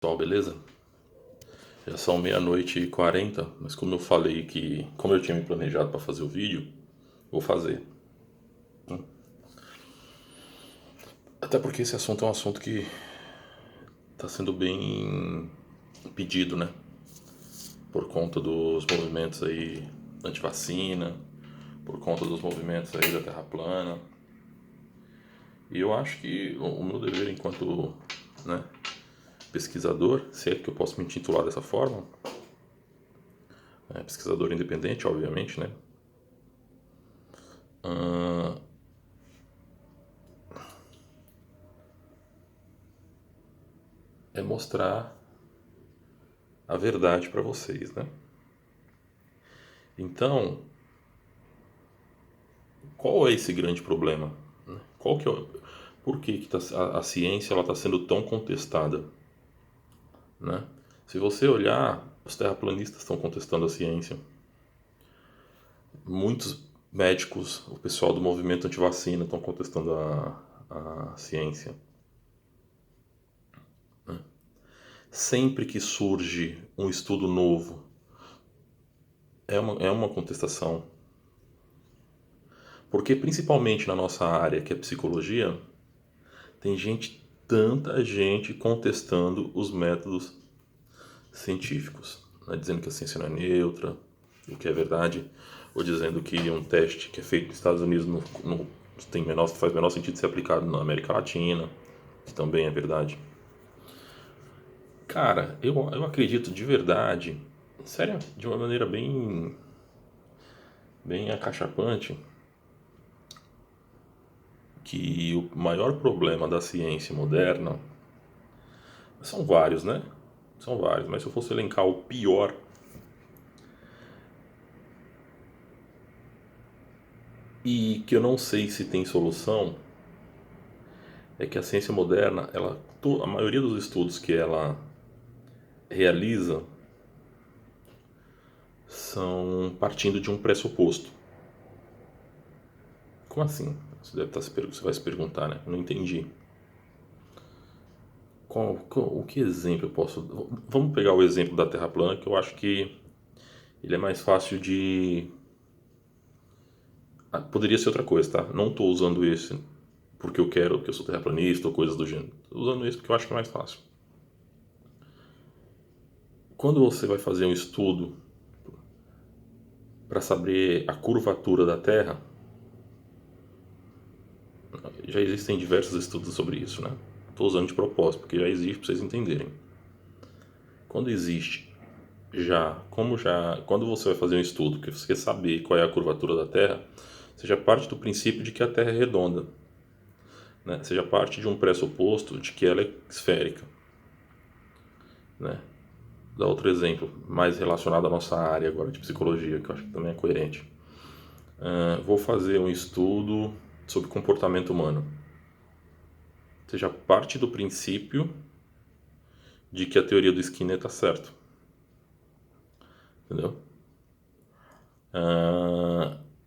Pessoal, beleza? Já são 00:40, mas como eu falei que, como eu tinha me planejado para fazer o vídeo, vou fazer. Até porque esse assunto é um assunto que está sendo bem pedido, né? Por conta dos movimentos aí anti-vacina, por conta dos movimentos aí da Terra plana. E eu acho que o meu dever enquanto, né, pesquisador, se é que eu posso me intitular dessa forma, pesquisador independente, obviamente, né? É mostrar a verdade para vocês, né? Então, qual é esse grande problema? Qual que é por que a ciência ela está sendo tão contestada, né? Se você olhar, os terraplanistas estão contestando a ciência. Muitos médicos, o pessoal do movimento antivacina estão contestando a ciência. Sempre que surge um estudo novo, é uma contestação. Porque principalmente na nossa área, que é psicologia, tem tanta gente contestando os métodos científicos, né? Dizendo que a ciência não é neutra, o que é verdade, ou dizendo que um teste que é feito nos Estados Unidos faz menor sentido ser aplicado na América Latina, que também é verdade. Cara, eu acredito de verdade, sério, de uma maneira bem acachapante, que o maior problema da ciência moderna são vários, né? São vários, mas se eu fosse elencar o pior, e que eu não sei se tem solução, é que a ciência moderna, a maioria dos estudos que ela realiza são partindo de um pressuposto. Como assim? Você vai se perguntar, né? Não entendi. O que exemplo eu posso... Vamos pegar o exemplo da Terra plana, que eu acho que ele é mais fácil de... Poderia ser outra coisa, tá? Não estou usando esse porque eu quero, porque eu sou terraplanista ou coisas do gênero. Estou usando esse porque eu acho que é mais fácil. Quando você vai fazer um estudo para saber a curvatura da Terra, já existem diversos estudos sobre isso, né? Estou usando de propósito, porque já existe para vocês entenderem. Quando existe quando você vai fazer um estudo que você quer saber qual é a curvatura da Terra, você já parte do princípio de que a Terra é redonda, né? Você já parte de um pressuposto de que ela é esférica, né? Dá outro exemplo, mais relacionado à nossa área agora de psicologia, que eu acho que também é coerente. Vou fazer um estudo sobre comportamento humano. Você já parte do princípio de que a teoria do Skinner está certo, entendeu?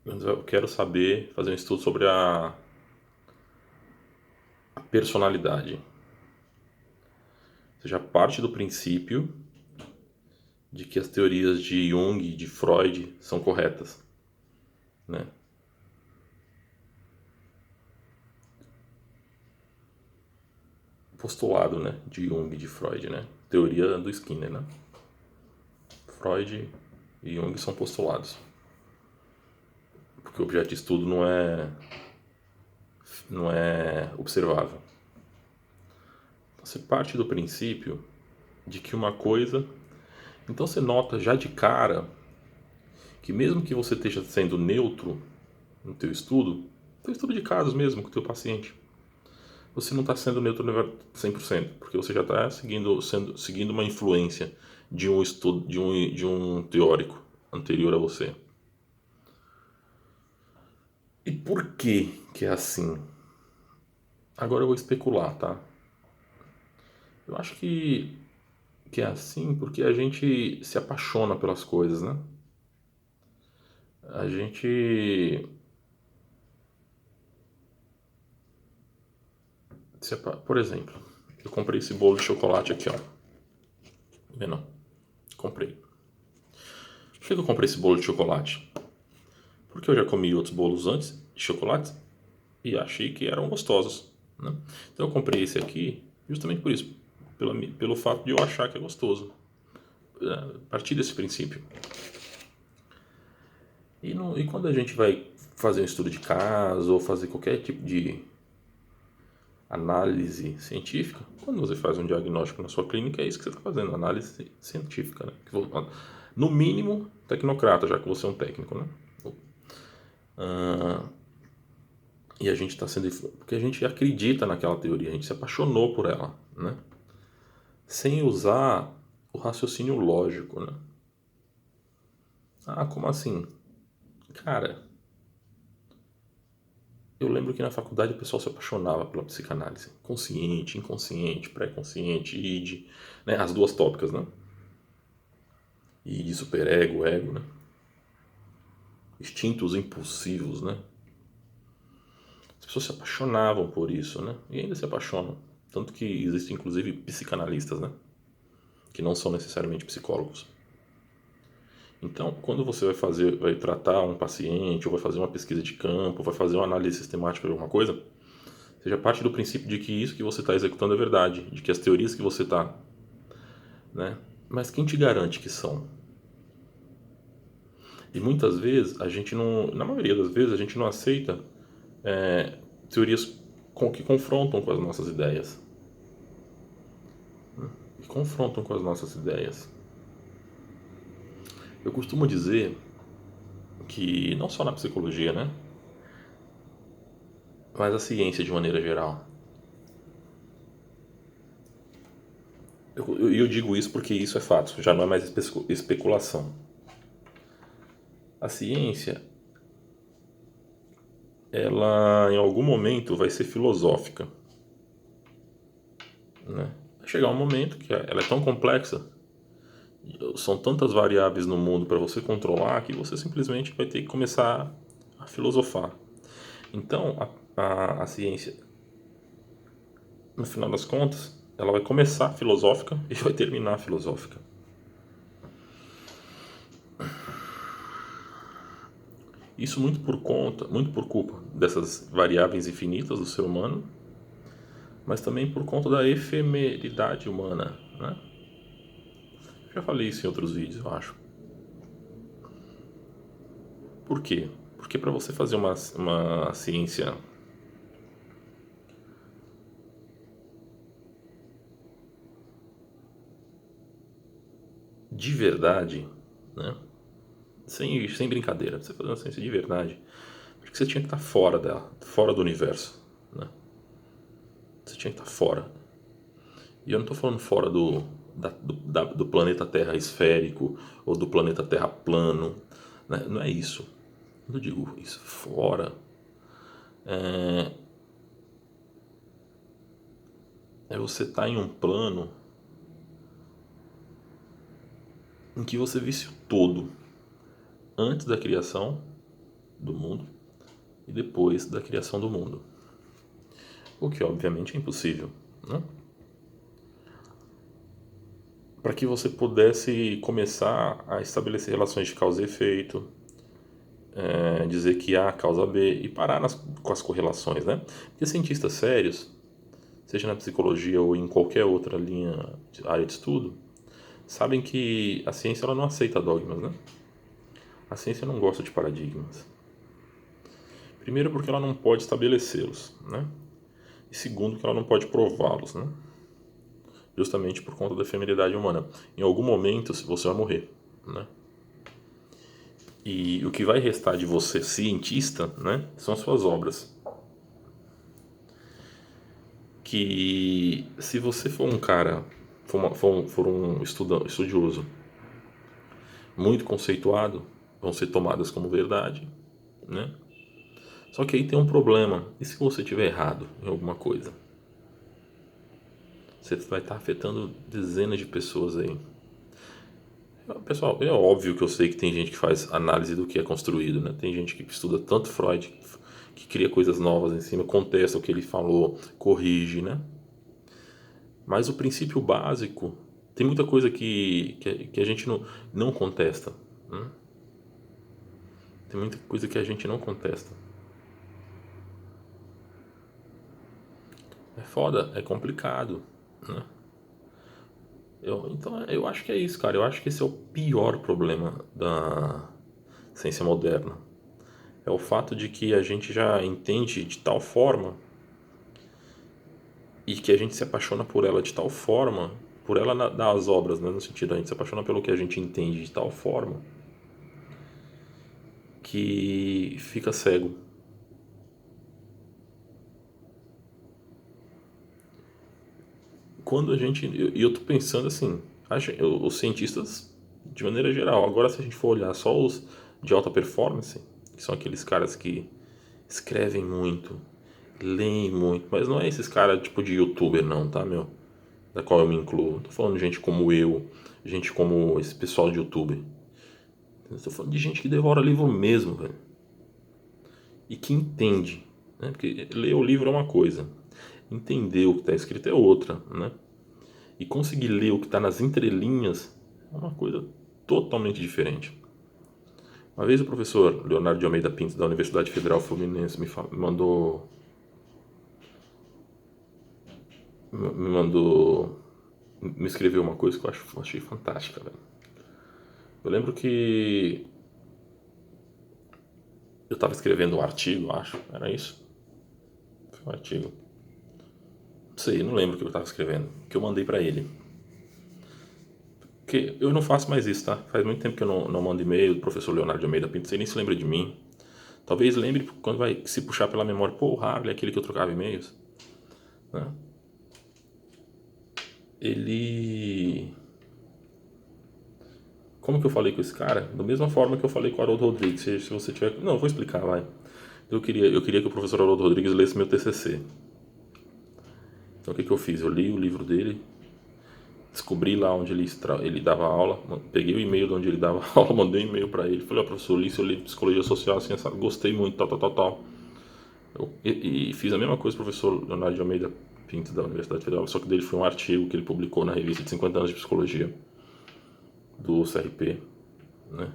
Eu quero fazer um estudo sobre a personalidade. Você já parte do princípio de que as teorias de Jung e de Freud são corretas, né? Postulado, né, de Jung e de Freud, né? Teoria do Skinner, né? Freud e Jung são postulados. Porque o objeto de estudo não é observável. Você parte do princípio de que uma coisa... Então você nota já de cara que mesmo que você esteja sendo neutro no teu estudo de casos mesmo com o teu paciente, você não está sendo neutro 100%, porque você já está seguindo uma influência de um estudo, de um teórico anterior a você. E por que é assim? Agora eu vou especular, tá? Eu acho que é assim porque a gente se apaixona pelas coisas, né? A gente Por exemplo, eu comprei esse bolo de chocolate aqui, ó. Vendo? Comprei. Por que eu comprei esse bolo de chocolate? Porque eu já comi outros bolos antes de chocolate e achei que eram gostosos, né? Então eu comprei esse aqui justamente por isso, pelo fato de eu achar que é gostoso. A partir desse princípio. E quando a gente vai fazer um estudo de caso ou fazer qualquer tipo de análise científica, quando você faz um diagnóstico na sua clínica, é isso que você está fazendo, análise científica, né? No mínimo, tecnocrata, já que você é um técnico, né? E a gente está sendo... Porque a gente acredita naquela teoria, a gente se apaixonou por ela, né? Sem usar o raciocínio lógico, né? Ah, como assim? Cara, eu lembro que na faculdade o pessoal se apaixonava pela psicanálise. Consciente, inconsciente, pré-consciente, id, né? As duas tópicas, né? Id, superego, ego, né? Instintos impulsivos, né? As pessoas se apaixonavam por isso, né? E ainda se apaixonam. Tanto que existem, inclusive, psicanalistas, né? Que não são necessariamente psicólogos. Então, quando você vai tratar um paciente, ou vai fazer uma pesquisa de campo, ou vai fazer uma análise sistemática de alguma coisa, você já parte do princípio de que isso que você está executando é verdade, de que as teorias que você está, né? Mas quem te garante que são? E muitas vezes a gente não, na maioria das vezes a gente não aceita teorias que confrontam com as nossas ideias, que confrontam com as nossas ideias. Eu costumo dizer que não só na psicologia, né? Mas a ciência de maneira geral. Eu digo isso porque isso é fato, já não é mais especulação. A ciência, ela em algum momento vai ser filosófica, né? Vai chegar um momento que ela é tão complexa, são tantas variáveis no mundo para você controlar que você simplesmente vai ter que começar a filosofar. Então, a ciência, no final das contas, ela vai começar filosófica e vai terminar filosófica. Isso muito por culpa dessas variáveis infinitas do ser humano, mas também por conta da efemeridade humana, né? Já falei isso em outros vídeos, eu acho. Por quê? Porque para você fazer uma ciência de verdade, né? Sem brincadeira, pra você fazer uma ciência de verdade, porque você tinha que estar fora dela, fora do universo, né? Você tinha que estar fora. E eu não estou falando fora do planeta Terra esférico ou do planeta Terra plano, né? Não é isso. Quando eu digo isso, fora, é você estar em um plano em que você visse o todo antes da criação do mundo e depois da criação do mundo. O que obviamente é impossível, né? Para que você pudesse começar a estabelecer relações de causa e efeito, dizer que A causa B e parar com as correlações, né? Porque cientistas sérios, seja na psicologia ou em qualquer outra área de estudo, sabem que a ciência ela não aceita dogmas, né? A ciência não gosta de paradigmas. Primeiro porque ela não pode estabelecê-los, né? E segundo que ela não pode prová-los, né? Justamente por conta da efemeridade humana. Em algum momento você vai morrer, né? E o que vai restar de você cientista, né, são as suas obras. Que se você for um cara, for um estudioso muito conceituado, vão ser tomadas como verdade, né? Só que aí tem um problema. E se você tiver errado em alguma coisa? Você vai estar afetando dezenas de pessoas aí. Pessoal, é óbvio que eu sei que tem gente que faz análise do que é construído, né? Tem gente que estuda tanto Freud, que cria coisas novas em cima, contesta o que ele falou, corrige, né? Mas o princípio básico Tem muita coisa que a gente não contesta, né? Tem muita coisa que a gente não contesta. É foda, é complicado, né? Então eu acho que é isso, cara. Eu acho que esse é o pior problema da ciência moderna. É o fato de que a gente já entende de tal forma e que a gente se apaixona por ela de tal forma, por ela das obras, né? No sentido, a gente se apaixona pelo que a gente entende de tal forma que fica cego. Quando a gente. E eu tô pensando assim, os cientistas, de maneira geral, agora se a gente for olhar só os de alta performance, que são aqueles caras que escrevem muito, leem muito, mas não é esses caras tipo de youtuber, não, tá, meu? Da qual eu me incluo. Tô falando de gente como eu, gente como esse pessoal de YouTube. Tô falando de gente que devora livro mesmo, velho. E que entende, né? Porque ler o livro é uma coisa, entender o que está escrito é outra, né? E conseguir ler o que está nas entrelinhas é uma coisa totalmente diferente. Uma vez o professor Leonardo de Almeida Pinto, da Universidade Federal Fluminense, me escreveu uma coisa que eu achei fantástica, velho. Eu lembro que eu estava escrevendo um artigo, acho, era isso? Foi um artigo. Não sei, não lembro o que eu estava escrevendo, que eu mandei para ele. Porque eu não faço mais isso, tá? Faz muito tempo que eu não mando e-mail do professor Leonardo de Almeida Pinto, você nem se lembra de mim. Talvez lembre quando vai se puxar pela memória, pô, o Harley, aquele que eu trocava e-mails, né? Ele. Como que eu falei com esse cara? Da mesma forma que eu falei com o Haroldo Rodrigues. Se você tiver. Não, eu vou explicar, vai. Eu queria que o professor Haroldo Rodrigues lesse meu TCC. Então o que eu fiz? Eu li o livro dele, descobri lá onde ele dava aula, peguei o e-mail de onde ele dava aula, mandei um e-mail para ele, falei, ó, professor, eu li Psicologia Social, assim, gostei muito, tal, tal, tal, tal. E fiz a mesma coisa com o professor Leonardo de Almeida Pinto, da Universidade Federal, só que dele foi um artigo que ele publicou na revista de 50 anos de Psicologia, do CRP, né?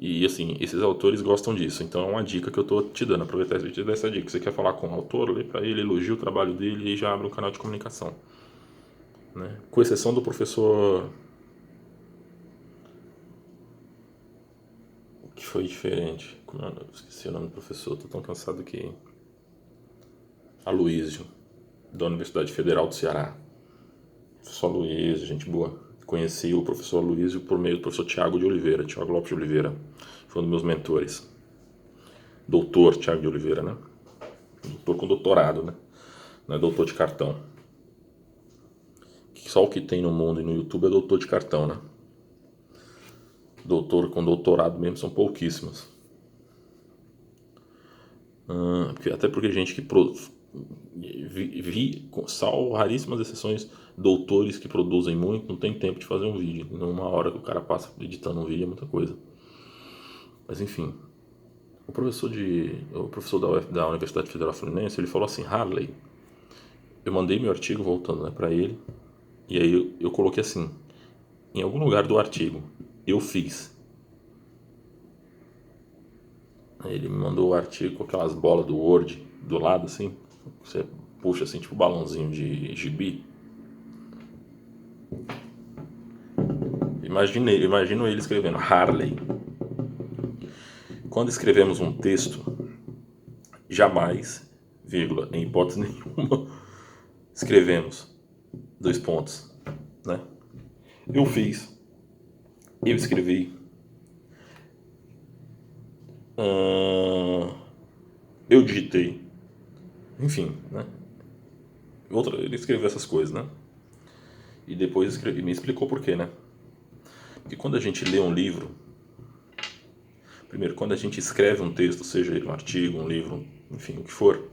E assim, esses autores gostam disso, então é uma dica que eu tô te dando, aproveitar esse vídeo dessa dica. Você quer falar com o autor, lê para ele, elogia o trabalho dele e já abre um canal de comunicação, né? Com exceção do professor que foi diferente. Esqueci o nome do professor, tô tão cansado que. Aloísio, da Universidade Federal do Ceará. Professor Aloísio, gente boa. Conheci o professor Aloísio por meio do professor Tiago de Oliveira, Tiago Lopes de Oliveira. Foi um dos meus mentores. Doutor Tiago de Oliveira, né? Doutor com doutorado, né? Não é doutor de cartão. Só o que tem no mundo e no YouTube é doutor de cartão, né? Doutor com doutorado mesmo são pouquíssimos. Até porque gente que salvo raríssimas exceções, doutores que produzem muito, não tem tempo de fazer um vídeo. Numa hora que o cara passa editando um vídeo é muita coisa. Mas enfim, o professor da Universidade Federal Fluminense, ele falou assim, Harley, eu mandei meu artigo voltando, né, para ele, e aí eu coloquei assim, em algum lugar do artigo, eu fiz. Aí ele me mandou o artigo com aquelas bolas do Word do lado, assim, você puxa assim, tipo balãozinho de gibi. Imagino ele escrevendo Harley. Quando escrevemos um texto, jamais, vírgula, em hipótese nenhuma, escrevemos dois pontos, né? Eu fiz, eu escrevi, eu digitei, enfim, né? Ele escreveu essas coisas, né? E depois me explicou por quê, né? Porque quando a gente lê um livro, primeiro, quando a gente escreve um texto, seja ele um artigo, um livro, enfim, o que for,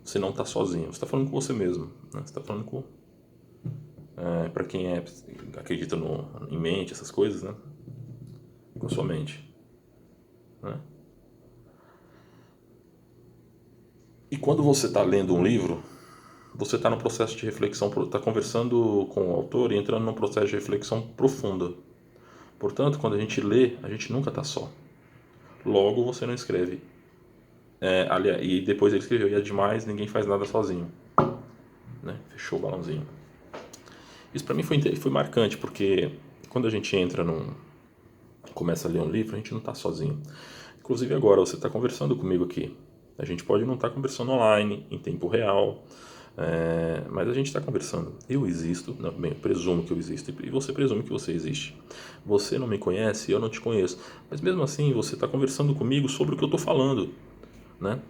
você não está sozinho, você está falando com você mesmo, né? Você está falando com para quem acredita em mente, essas coisas, né? Com a sua mente, né? E quando você está lendo um livro, você está no processo de reflexão, está conversando com o autor e entrando num processo de reflexão profunda. Portanto, quando a gente lê, a gente nunca está só. Logo, você não escreve. Aliás, e depois ele escreveu, e é demais, ninguém faz nada sozinho. Né? Fechou o balãozinho. Isso para mim foi marcante, porque quando a gente começa a ler um livro, a gente não está sozinho. Inclusive agora, você está conversando comigo aqui. A gente pode não estar conversando online, em tempo real, mas a gente está conversando. Eu existo, não, bem, eu presumo que eu existo, e você presume que você existe. Você não me conhece, eu não te conheço. Mas mesmo assim, você está conversando comigo sobre o que eu estou falando, né?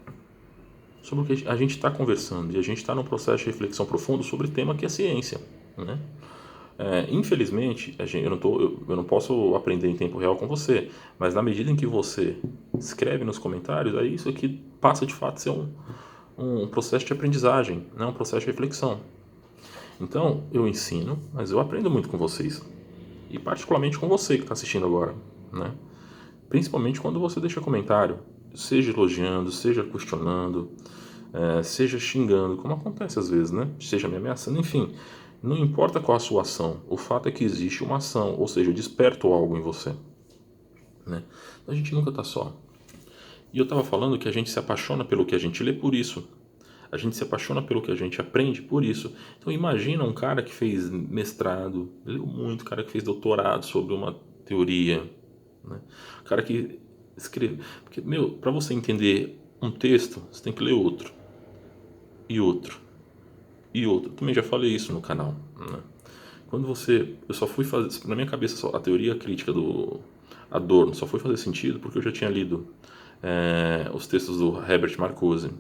Sobre o que a gente está conversando, e a gente está num processo de reflexão profundo sobre o tema que é ciência, né? Infelizmente, eu não posso aprender em tempo real com você, mas na medida em que você escreve nos comentários, aí isso aqui passa de fato a ser um processo de aprendizagem, né? Um processo de reflexão. Então, eu ensino, mas eu aprendo muito com vocês, e particularmente com você que está assistindo agora, né? Principalmente quando você deixa comentário, seja elogiando, seja questionando, seja xingando, como acontece às vezes, né? Seja me ameaçando, enfim. Não importa qual a sua ação, o fato é que existe uma ação, ou seja, eu desperto algo em você. Né? A gente nunca está só. E eu estava falando que a gente se apaixona pelo que a gente lê por isso. A gente se apaixona pelo que a gente aprende por isso. Então imagina um cara que fez mestrado, leu muito, cara que fez doutorado sobre uma teoria, né? O cara que escreve... Porque, para você entender um texto, você tem que ler outro. E outro. E outro. Eu também já falei isso no canal, né? Quando eu só fui fazer, na minha cabeça, a teoria crítica do Adorno só foi fazer sentido porque eu já tinha lido os textos do Herbert Marcuse,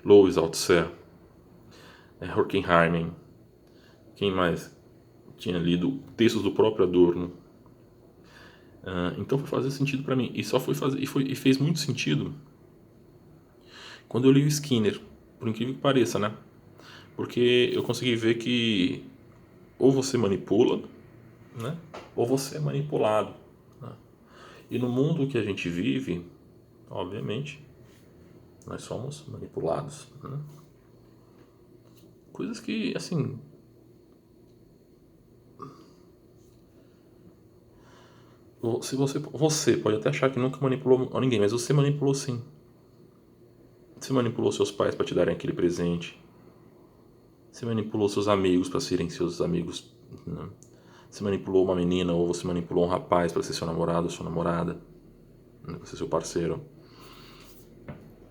Louis Althusser, Horkheimer, quem mais tinha lido textos do próprio Adorno. Então foi fazer sentido para mim, e só foi fazer e fez muito sentido quando eu li o Skinner, por incrível que pareça, né? Porque eu consegui ver que ou você manipula, né? Ou você é manipulado, né? E no mundo que a gente vive, obviamente, nós somos manipulados, né? Coisas que, assim, se você pode até achar que nunca manipulou ninguém, mas você manipulou sim. Você manipulou seus pais para te darem aquele presente. Você manipulou seus amigos para serem seus amigos, né? Você manipulou uma menina ou você manipulou um rapaz para ser seu namorado ou sua namorada, né? Para ser seu parceiro.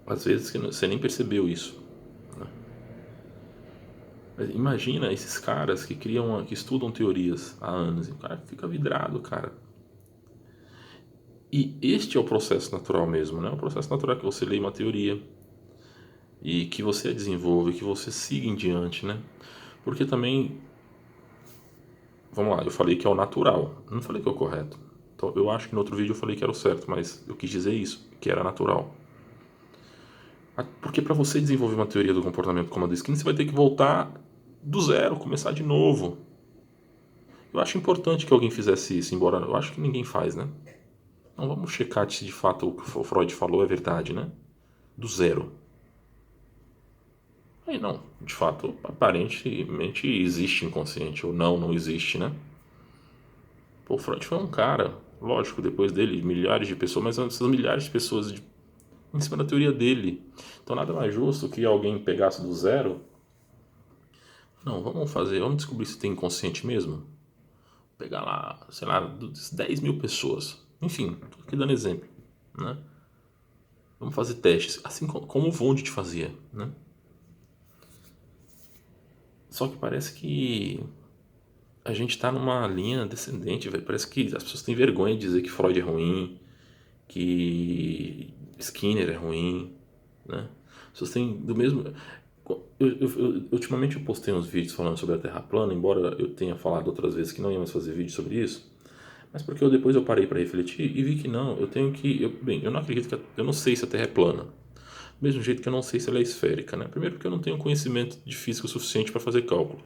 Às vezes você nem percebeu isso, né? Mas imagina esses caras que que estudam teorias há anos e o cara fica vidrado, cara. E este é o processo natural mesmo, né? O processo natural é que você lê uma teoria e que você a desenvolve, que você siga em diante, né? Porque também, vamos lá, eu falei que é o natural, não falei que é o correto. Então, eu acho que no outro vídeo eu falei que era o certo, mas eu quis dizer isso, que era natural. Porque para você desenvolver uma teoria do comportamento como a do Skinner, você vai ter que voltar do zero, começar de novo. Eu acho importante que alguém fizesse isso, embora eu acho que ninguém faz, né? Então vamos checar se de fato o que o Freud falou é verdade, né? Do zero. Aí não, de fato, aparentemente existe inconsciente, ou não existe, né? Pô, o Freud foi um cara, lógico, depois dele, milhares de pessoas, mas essas milhares de pessoas em cima da teoria dele. Então nada mais justo que alguém pegasse do zero. Não, vamos descobrir se tem inconsciente mesmo. Pegar lá, sei lá, 10 mil pessoas. Enfim, tô aqui dando exemplo, né? Vamos fazer testes, assim como o Wundt fazia, né? Só que parece que a gente tá numa linha descendente, velho. Parece que as pessoas têm vergonha de dizer que Freud é ruim, que Skinner é ruim, né? As pessoas têm do mesmo... Ultimamente eu postei uns vídeos falando sobre a Terra plana, embora eu tenha falado outras vezes que não ia mais fazer vídeo sobre isso, mas porque depois eu parei para refletir e vi que não, eu tenho que... eu não acredito que... eu não sei se a Terra é plana. Do mesmo jeito que eu não sei se ela é esférica, né? Primeiro porque eu não tenho conhecimento de física suficiente para fazer cálculo.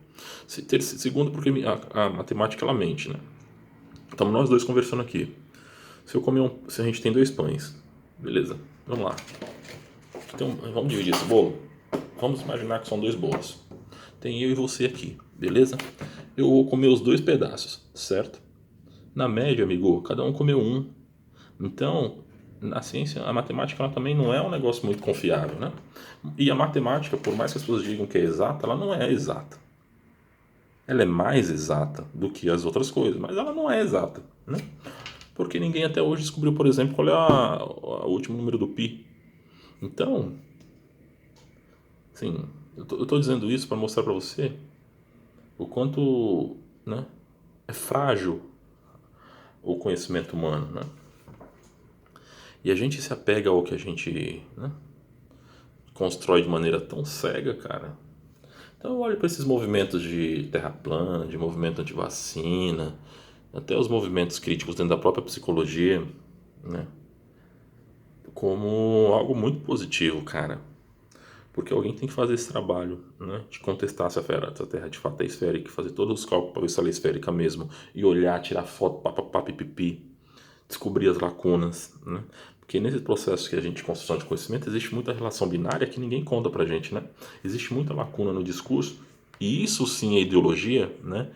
Segundo porque a matemática ela mente, né? Estamos nós dois conversando aqui. Se a gente tem 2 pães, beleza? Vamos lá. Então, vamos dividir esse bolo. vamos imaginar que são dois bolos. Tem eu e você aqui, beleza? Eu vou comer os dois pedaços, certo? Na média, amigo, cada um comeu um. Então, na ciência, a matemática ela também não é um negócio muito confiável, né? E a matemática, por mais que as pessoas digam que é exata, ela não é exata. Ela é mais exata do que as outras coisas, mas ela não é exata, né? Porque ninguém até hoje descobriu, por exemplo, qual é o último número do pi. Então, sim, eu tô dizendo isso para mostrar para você o quanto, né, é frágil o conhecimento humano, né? E a gente se apega ao que a gente, né, constrói de maneira tão cega, cara. Então eu olho para esses movimentos de terra plana, de movimento anti-vacina, até os movimentos críticos dentro da própria psicologia, né, como algo muito positivo, cara. Porque alguém tem que fazer esse trabalho, né, de contestar se a Terra de fato é esférica, fazer todos os cálculos para ver se ela é esférica mesmo, e olhar, tirar foto, papapá, pipipi, descobrir as lacunas, né? Porque nesse processo que a gente de construção de conhecimento existe muita relação binária que ninguém conta pra gente, né? Existe muita lacuna no discurso, e isso sim é ideologia, né?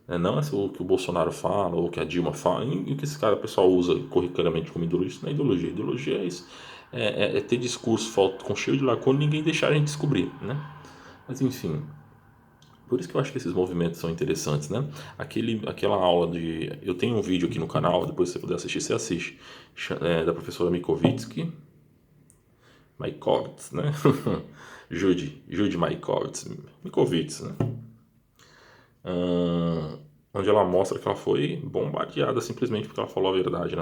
Não é o que o Bolsonaro fala, ou o que a Dilma fala, e o que esse cara, o pessoal usa corriqueiramente como ideologia, isso não é ideologia. Ideologia é isso, é ter discurso com cheio de lacuna e ninguém deixar a gente descobrir, né? Mas enfim, por isso que eu acho que esses movimentos são interessantes, né? Aquela aula de... Eu tenho um vídeo aqui no canal, depois se você puder assistir, você assiste. Da professora Maikovitz, né? Judy Mikovits, né? Onde ela mostra que ela foi bombardeada simplesmente porque ela falou a verdade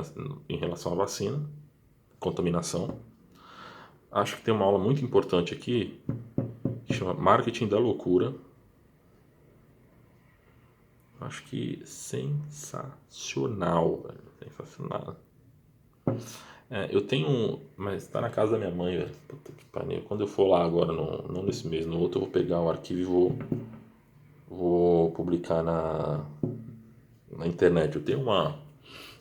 em relação à vacina, contaminação. Acho que tem uma aula muito importante aqui, que chama Marketing da Loucura. Acho que sensacional, velho. Sensacional. Eu tenho. Mas tá na casa da minha mãe, velho. Puta que pariu. Quando eu for lá agora, não nesse mês, no outro, eu vou pegar o arquivo e vou publicar na internet. Eu tenho uma.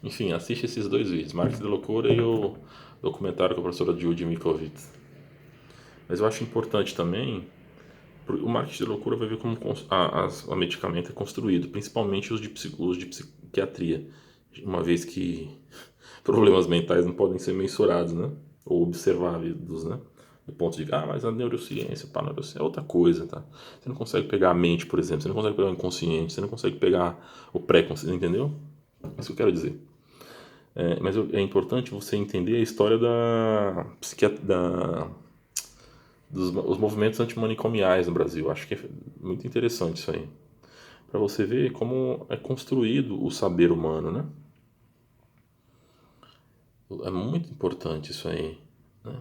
Enfim, assiste esses dois vídeos: Marketing da Loucura e o documentário com a professora Judy Mikovits. Mas eu acho importante também. O marketing da loucura vai ver como a medicamento é construído, principalmente os de psiquiatria, uma vez que problemas mentais não podem ser mensurados, né? Ou observáveis, né? Do ponto de, mas a neurociência, pá, a neurociência é outra coisa, tá? Você não consegue pegar a mente, por exemplo, você não consegue pegar o inconsciente, você não consegue pegar o pré-consciente, entendeu? É isso que eu quero dizer. Mas é importante você entender a história dos os movimentos antimanicomiais no Brasil. Acho que é muito interessante isso aí. Para você ver como é construído o saber humano, né? É muito importante isso aí, né?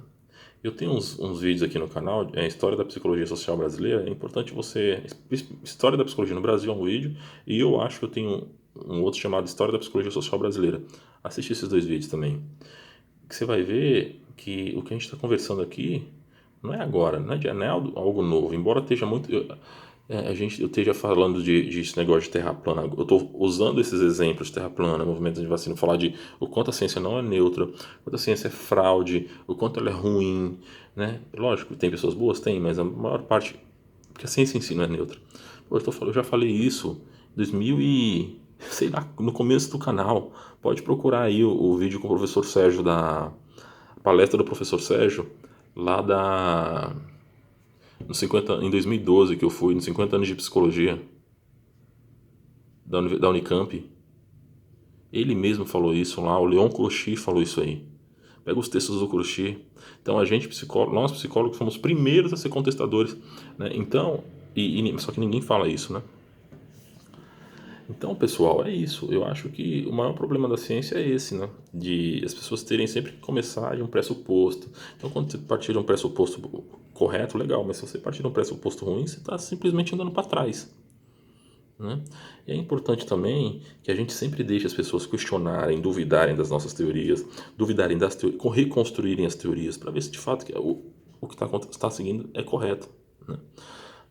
Eu tenho uns vídeos aqui no canal, História da Psicologia Social Brasileira. É importante você... História da Psicologia no Brasil é um vídeo, e eu acho que eu tenho um outro chamado História da Psicologia Social Brasileira. Assiste esses dois vídeos também. Que você vai ver que o que a gente está conversando aqui não é agora, não é algo novo. Embora esteja muito... eu esteja falando de esse negócio de terra plana. Eu estou usando esses exemplos de terra plana, movimento de vacina, falar de o quanto a ciência não é neutra, o quanto a ciência é fraude, o quanto ela é ruim, né? Lógico, tem pessoas boas, tem, mas a maior parte, porque a ciência em si não é neutra. Pô, eu já falei isso em 2000 e, sei lá, no começo do canal. Pode procurar aí o vídeo com o professor Sérgio da palestra do professor Sérgio lá em 2012, que eu fui nos 50 anos de psicologia da Unicamp. Ele mesmo falou isso lá, o Leon Cauchy falou isso aí. Pega os textos do Cauchy. Então a gente psicólogo, nós psicólogos fomos os primeiros a ser contestadores, né? Então, só que ninguém fala isso, né? Então, pessoal, é isso. Eu acho que o maior problema da ciência é esse, né? De as pessoas terem sempre que começar de um pressuposto. Então, quando você partir de um pressuposto correto, legal, mas se você partir de um pressuposto ruim, você está simplesmente andando para trás, né? E é importante também que a gente sempre deixe as pessoas questionarem, duvidarem das nossas teorias, duvidarem das teorias, reconstruírem as teorias, para ver se de fato o que está seguindo é correto, né?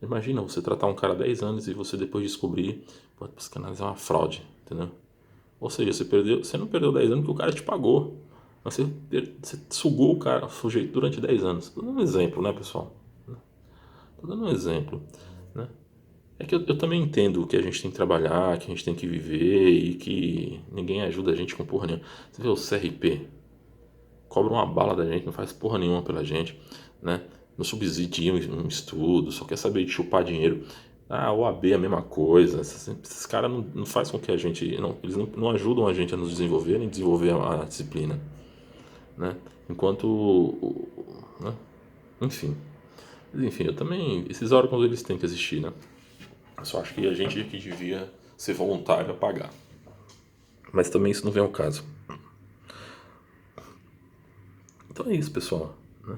Imagina você tratar um cara há 10 anos e você depois descobrir, pô, a psicanálise é uma fraude, entendeu? Ou seja, você não perdeu 10 anos porque o cara te pagou, mas você sugou o cara, o sujeito durante 10 anos. Um exemplo, né, pessoal? Tô dando um exemplo, né? É que eu também entendo que a gente tem que trabalhar, que a gente tem que viver e que ninguém ajuda a gente com porra nenhuma. Você vê o CRP, cobra uma bala da gente, não faz porra nenhuma pela gente, né? Não subsidia um estudo, só quer saber de chupar dinheiro. Ah, o OAB é a mesma coisa. Esses caras não faz com que a gente. Não, eles não ajudam a gente a nos desenvolver, nem desenvolver a disciplina, né? Enquanto. Né? Enfim. Enfim, eu também. Esses órgãos eles têm que existir, né? Eu só acho que a gente que devia ser voluntário a pagar. Mas também isso não vem ao caso. Então é isso, pessoal, né?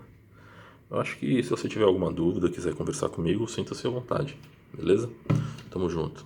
Eu acho que se você tiver alguma dúvida, quiser conversar comigo, sinta-se à vontade, beleza? Tamo junto.